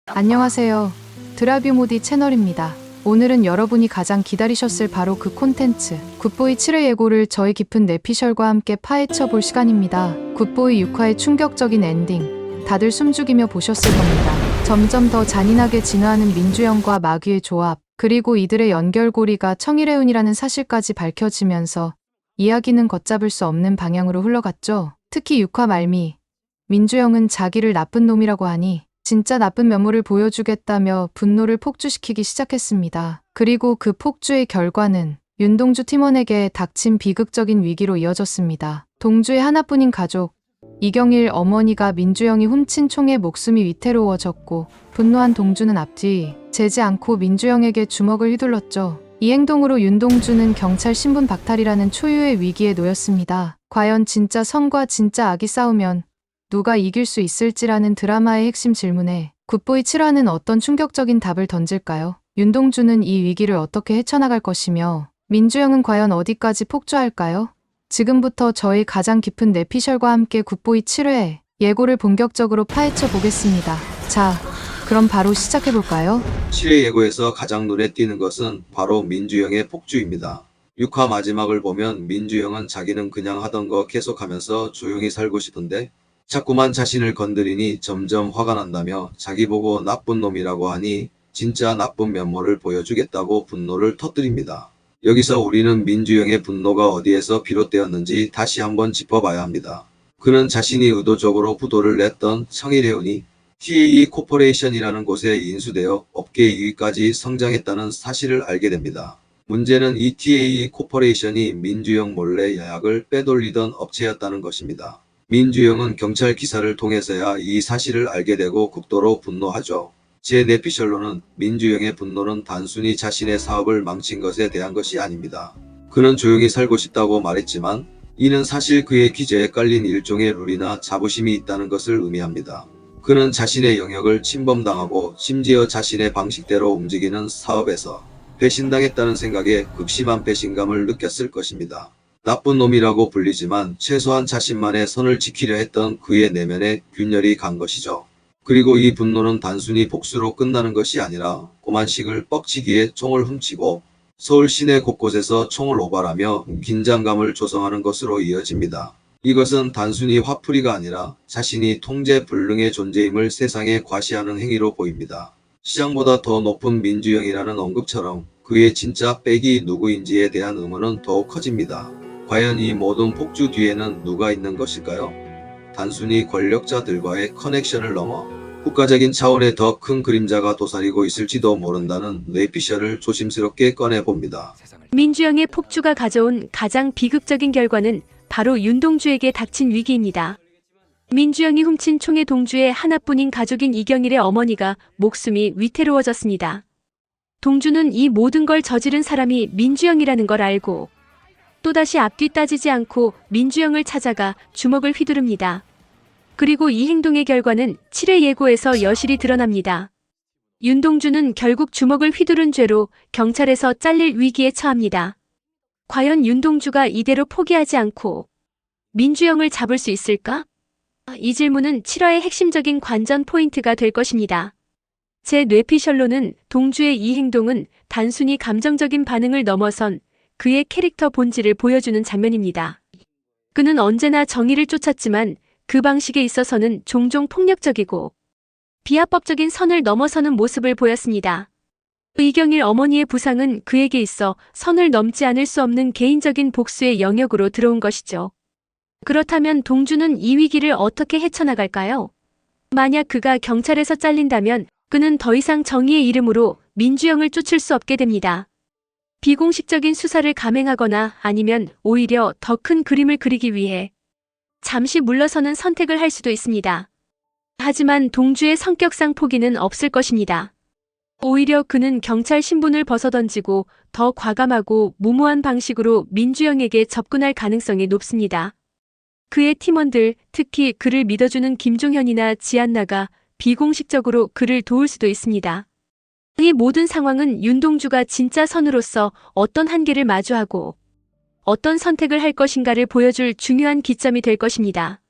안녕하세요. 드라뷰모디 채널입니다. 오늘은 여러분이 가장 기다리셨을 바로 그 콘텐츠 굿보이 7회 예고를 저희 깊은 뇌피셜과 함께 파헤쳐 볼 시간입니다. 굿보이 6화의 충격적인 엔딩 다들 숨죽이며 보셨을 겁니다. 점점 더 잔인하게 진화하는 민주영과 마귀의 조합 그리고 이들의 연결고리가 청일해운이라는 사실까지 밝혀지면서 이야기는 걷잡을 수 없는 방향으로 흘러갔죠. 특히 6화 말미 민주영은 자기를 나쁜 놈이라고 하니 진짜 나쁜 면모를 보여주겠다며 분노를 폭주시키기 시작했습니다. 그리고 그 폭주의 결과는 윤동주 팀원에게 닥친 비극적인 위기로 이어졌습니다. 동주의 하나뿐인 가족, 이경일 어머니가 민주영이 훔친 총에 목숨이 위태로워졌고 분노한 동주는 앞뒤 재지 않고 민주영에게 주먹을 휘둘렀죠. 이 행동으로 윤동주는 경찰 신분 박탈이라는 초유의 위기에 놓였습니다. 과연 진짜 선과 진짜 악이 싸우면 누가 이길 수 있을지라는 드라마의 핵심 질문에 굿보이 7화는 어떤 충격적인 답을 던질까요? 윤동주는 이 위기를 어떻게 헤쳐나갈 것이며 민주영은 과연 어디까지 폭주할까요? 지금부터 저희 가장 깊은 뇌피셜과 함께 굿보이 7회 예고를 본격적으로 파헤쳐 보겠습니다. 자, 그럼 바로 시작해볼까요? 7회 예고에서 가장 눈에 띄는 것은 바로 민주영의 폭주입니다. 6화 마지막을 보면 민주영은 자기는 그냥 하던 거 계속하면서 조용히 살고 싶은데 자꾸만 자신을 건드리니 점점 화가 난다며 자기 보고 나쁜 놈이라고 하니 진짜 나쁜 면모를 보여주겠다고 분노를 터뜨립니다. 여기서 우리는 민주영의 분노가 어디에서 비롯되었는지 다시 한번 짚어봐야 합니다. 그는 자신이 의도적으로 부도를 냈던 청일해운이 TAE 코퍼레이션이라는 곳에 인수되어 업계 2위까지 성장했다는 사실을 알게 됩니다. 문제는 이 TAE 코퍼레이션이 민주영 몰래 여약을 빼돌리던 업체였다는 것입니다. 민주영은 경찰 기사를 통해서야 이 사실을 알게 되고 극도로 분노하죠. 제 뇌피셜로는 민주영의 분노는 단순히 자신의 사업을 망친 것에 대한 것이 아닙니다. 그는 조용히 살고 싶다고 말했지만 이는 사실 그의 기저에 깔린 일종의 룰이나 자부심이 있다는 것을 의미합니다. 그는 자신의 영역을 침범당하고 심지어 자신의 방식대로 움직이는 사업에서 배신당했다는 생각에 극심한 배신감을 느꼈을 것입니다. 나쁜 놈이라고 불리지만 최소한 자신만의 선을 지키려 했던 그의 내면에 균열이 간 것이죠. 그리고 이 분노는 단순히 복수로 끝나는 것이 아니라 꼬만식을 뻑치기에 총을 훔치고 서울 시내 곳곳에서 총을 오발하며 긴장감을 조성하는 것으로 이어집니다. 이것은 단순히 화풀이가 아니라 자신이 통제불능의 존재임을 세상에 과시하는 행위로 보입니다. 시장보다 더 높은 민주영이라는 언급처럼 그의 진짜 백이 누구인지에 대한 의문은 더욱 커집니다. 과연 이 모든 폭주 뒤에는 누가 있는 것일까요? 단순히 권력자들과의 커넥션을 넘어 국가적인 차원의 더 큰 그림자가 도사리고 있을지도 모른다는 뇌피셜을 조심스럽게 꺼내봅니다. 민주영의 폭주가 가져온 가장 비극적인 결과는 바로 윤동주에게 닥친 위기입니다. 민주영이 훔친 총의 동주의 하나뿐인 가족인 이경일의 어머니가 목숨이 위태로워졌습니다. 동주는 이 모든 걸 저지른 사람이 민주영이라는 걸 알고 또다시 앞뒤 따지지 않고 민주영을 찾아가 주먹을 휘두릅니다. 그리고 이 행동의 결과는 7회 예고에서 여실히 드러납니다. 윤동주는 결국 주먹을 휘두른 죄로 경찰에서 잘릴 위기에 처합니다. 과연 윤동주가 이대로 포기하지 않고 민주영을 잡을 수 있을까? 이 질문은 7화의 핵심적인 관전 포인트가 될 것입니다. 제 뇌피셜로는 동주의 이 행동은 단순히 감정적인 반응을 넘어선 그의 캐릭터 본질을 보여주는 장면입니다. 그는 언제나 정의를 쫓았지만 그 방식에 있어서는 종종 폭력적이고 비합법적인 선을 넘어서는 모습을 보였습니다. 이경일 어머니의 부상은 그에게 있어 선을 넘지 않을 수 없는 개인적인 복수의 영역으로 들어온 것이죠. 그렇다면 동주는 이 위기를 어떻게 헤쳐나갈까요? 만약 그가 경찰에서 잘린다면 그는 더 이상 정의의 이름으로 민주영을 쫓을 수 없게 됩니다. 비공식적인 수사를 감행하거나 아니면 오히려 더 큰 그림을 그리기 위해 잠시 물러서는 선택을 할 수도 있습니다. 하지만 동주의 성격상 포기는 없을 것입니다. 오히려 그는 경찰 신분을 벗어던지고 더 과감하고 무모한 방식으로 민주영에게 접근할 가능성이 높습니다. 그의 팀원들, 특히 그를 믿어주는 김종현이나 지안나가 비공식적으로 그를 도울 수도 있습니다. 이 모든 상황은 윤동주가 진짜 선으로서 어떤 한계를 마주하고 어떤 선택을 할 것인가를 보여줄 중요한 기점이 될 것입니다.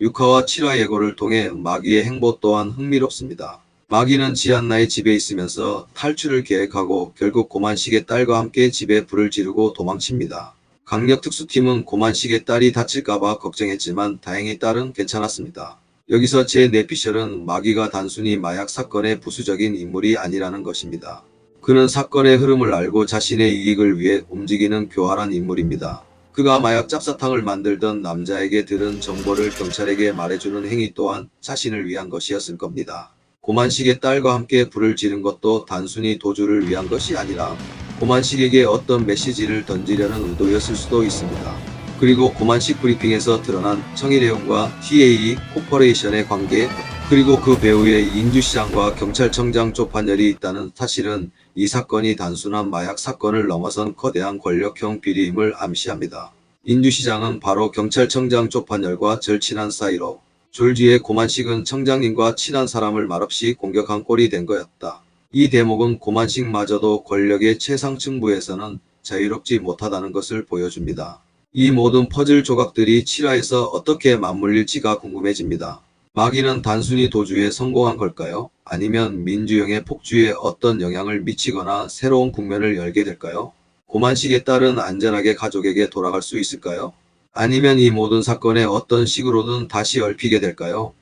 6화와 7화 예고를 통해 마귀의 행보 또한 흥미롭습니다. 마귀는 지안나의 집에 있으면서 탈출을 계획하고 결국 고만식의 딸과 함께 집에 불을 지르고 도망칩니다. 강력특수팀은 고만식의 딸이 다칠까봐 걱정했지만 다행히 딸은 괜찮았습니다. 여기서 제 내피셜은 마귀가 단순히 마약 사건의 부수적인 인물이 아니라는 것입니다. 그는 사건의 흐름을 알고 자신의 이익을 위해 움직이는 교활한 인물입니다. 그가 마약 짭사탕을 만들던 남자에게 들은 정보를 경찰에게 말해주는 행위 또한 자신을 위한 것이었을 겁니다. 고만식의 딸과 함께 불을 지른 것도 단순히 도주를 위한 것이 아니라 고만식에게 어떤 메시지를 던지려는 의도였을 수도 있습니다. 그리고 고만식 브리핑에서 드러난 청일해운과 TA 코퍼레이션의 관계, 그리고 그 배후에 인주시장과 경찰청장 쪽판열이 있다는 사실은 이 사건이 단순한 마약 사건을 넘어선 거대한 권력형 비리임을 암시합니다. 인주시장은 바로 경찰청장 쪽판열과 절친한 사이로 졸지에 고만식은 청장님과 친한 사람을 말없이 공격한 꼴이 된 거였다. 이 대목은 고만식마저도 권력의 최상층부에서는 자유롭지 못하다는 것을 보여줍니다. 이 모든 퍼즐 조각들이 7화에서 어떻게 맞물릴지가 궁금해집니다. 마귀는 단순히 도주에 성공한 걸까요? 아니면 민주영의 폭주에 어떤 영향을 미치거나 새로운 국면을 열게 될까요? 고만식의 딸은 안전하게 가족에게 돌아갈 수 있을까요? 아니면 이 모든 사건에 어떤 식으로든 다시 얽히게 될까요?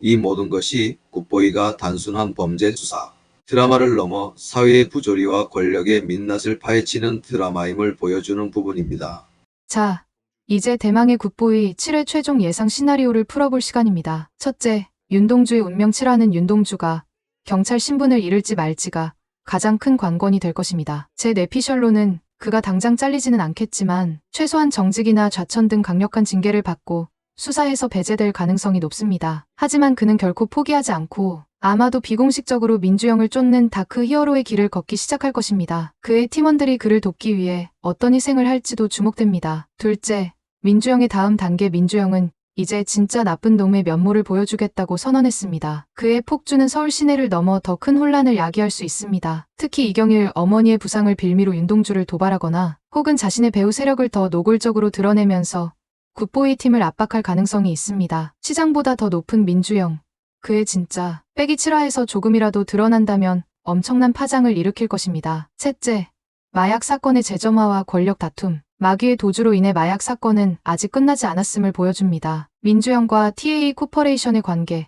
이 모든 것이 굿보이가 단순한 범죄 수사 드라마를 넘어 사회의 부조리와 권력의 민낯을 파헤치는 드라마임을 보여주는 부분입니다. 자, 이제 대망의 굿보이 7회 최종 예상 시나리오를 풀어볼 시간입니다. 첫째, 윤동주의 운명 7화는 윤동주가 경찰 신분을 잃을지 말지가 가장 큰 관건이 될 것입니다. 제 내피셜로는 그가 당장 잘리지는 않겠지만 최소한 정직이나 좌천 등 강력한 징계를 받고 수사에서 배제될 가능성이 높습니다. 하지만 그는 결코 포기하지 않고 아마도 비공식적으로 민주영을 쫓는 다크 히어로의 길을 걷기 시작할 것입니다. 그의 팀원들이 그를 돕기 위해 어떤 희생을 할지도 주목됩니다. 둘째, 민주영의 다음 단계 민주영은 이제 진짜 나쁜 놈의 면모를 보여주겠다고 선언했습니다. 그의 폭주는 서울 시내를 넘어 더 큰 혼란을 야기할 수 있습니다. 특히 이경일 어머니의 부상을 빌미로 윤동주를 도발하거나 혹은 자신의 배후 세력을 더 노골적으로 드러내면서 굿보이 팀을 압박할 가능성이 있습니다. 시장보다 더 높은 민주영, 그의 진짜 빼기 7화에서 조금이라도 드러난다면 엄청난 파장을 일으킬 것입니다. 셋째, 마약 사건의 재점화와 권력 다툼. 마귀의 도주로 인해 마약 사건은 아직 끝나지 않았음을 보여줍니다. 민주영과 TA 코퍼레이션의 관계,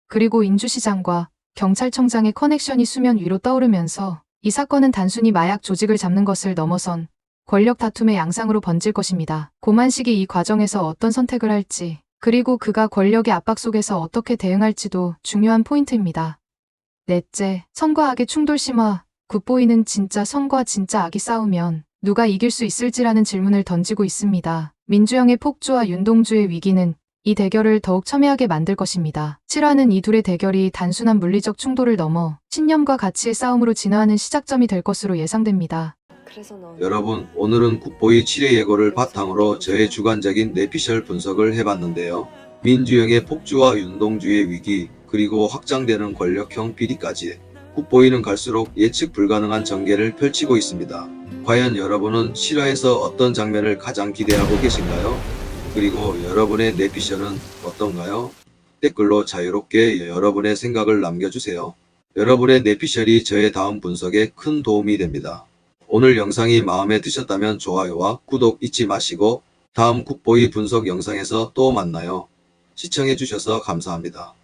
그리고 인주시장과 경찰청장의 커넥션이 수면 위로 떠오르면서 이 사건은 단순히 마약 조직을 잡는 것을 넘어선 권력 다툼의 양상으로 번질 것입니다. 고만식이 이 과정에서 어떤 선택을 할지, 그리고 그가 권력의 압박 속에서 어떻게 대응할지도 중요한 포인트입니다. 넷째, 선과 악의 충돌 심화. 굿보이는 진짜 선과 진짜 악이 싸우면 누가 이길 수 있을지라는 질문을 던지고 있습니다. 민주영의 폭주와 윤동주의 위기는 이 대결을 더욱 첨예하게 만들 것입니다. 7화는 이 둘의 대결이 단순한 물리적 충돌을 넘어 신념과 가치의 싸움으로 진화하는 시작점이 될 것으로 예상됩니다. 여러분, 오늘은 굿보이 7회 예고를 바탕으로 저의 주관적인 내피셜 분석을 해봤는데요. 민주영의 폭주와 윤동주의 위기, 그리고 확장되는 권력형 비리까지 굿보이는 갈수록 예측 불가능한 전개를 펼치고 있습니다. 과연 여러분은 7화에서 어떤 장면을 가장 기대하고 계신가요? 그리고 여러분의 내피셜은 어떤가요? 댓글로 자유롭게 여러분의 생각을 남겨주세요. 여러분의 내피셜이 저의 다음 분석에 큰 도움이 됩니다. 오늘 영상이 마음에 드셨다면 좋아요와 구독 잊지 마시고 다음 굿보이 분석 영상에서 또 만나요. 시청해주셔서 감사합니다.